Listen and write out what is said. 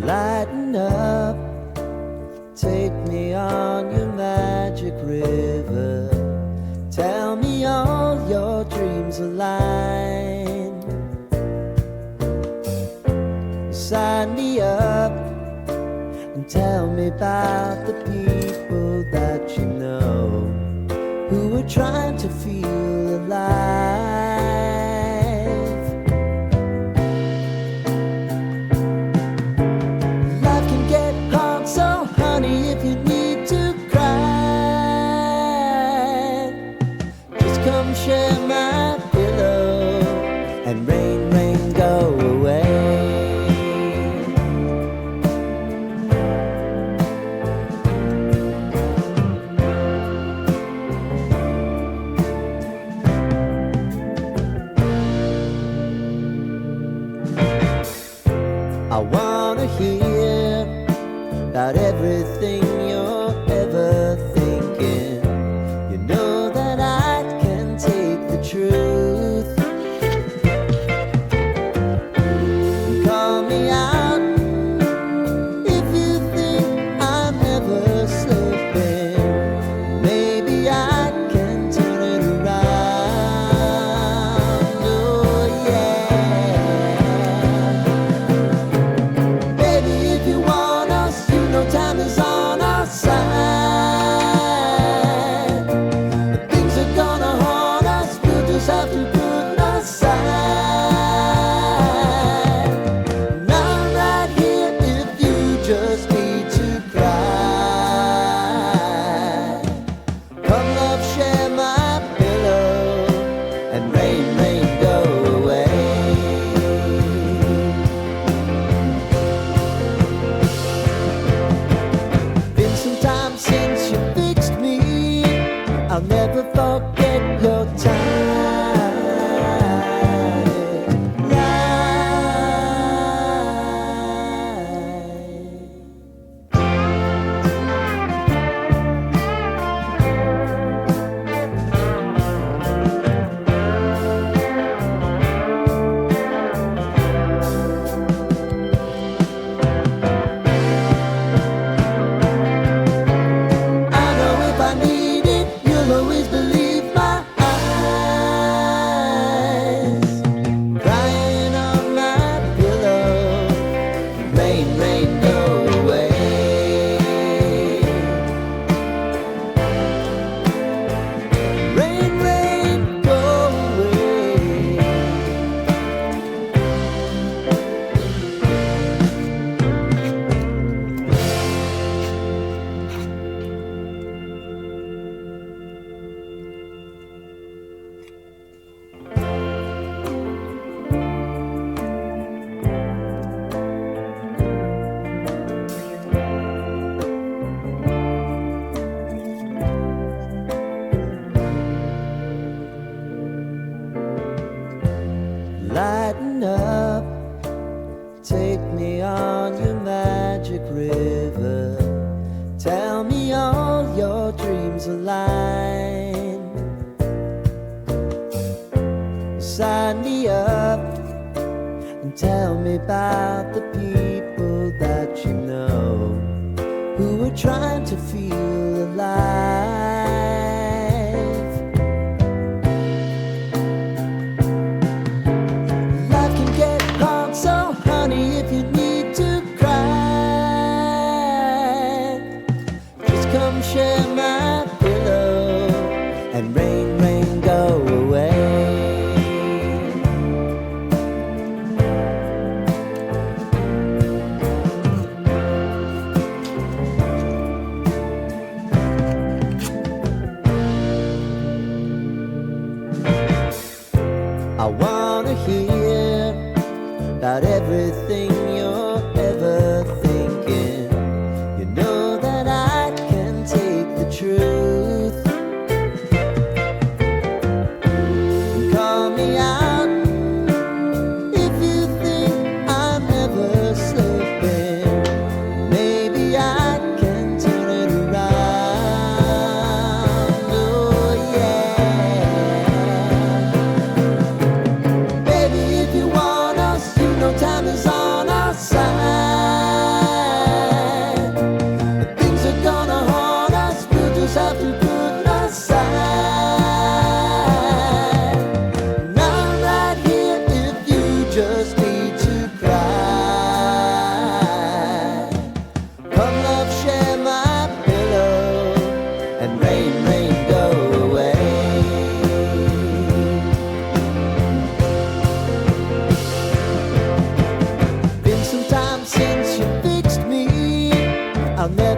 Lighten up, take me on your magic river. Tell me all your dreams align. Sign me up and tell me about the people that you know who are trying to feel alive. Life can get hard, so honey, if you need to cry, just come share my pillow and rain, rain, go away. I wanna hear about everything you're ever thinking. You know that I can take the truth. Call me out if you think I'm never slipping. Maybe I can turn it around. Oh yeah. Baby, if you want us, you know time is on our side. But things are gonna haunt us, we'll just have to put aside. And I'm right here if you just need to cry. Come love, share my pillow and rain, rain, go away. Been some time since you fixed me. I'll never forget your I know if I need it, you'll always believe my eyes. Crying on my pillow, rain, rain, go away. Rain, rain, go away. Lighten up, take me on your magic river. Tell me all your dreams align. Sign me up and tell me about the people that you know who are trying to feel alive. Life can get hard, so honey, if you need to cry, just come share my pillow and rain, rain, go away. I wanna hear about everything you're ever thinking. You know that I can take the truth. Call me out if you think I'm never slipping. Maybe I can turn it around. Oh yeah. Baby, if you want us, you know time is on our side. I'll never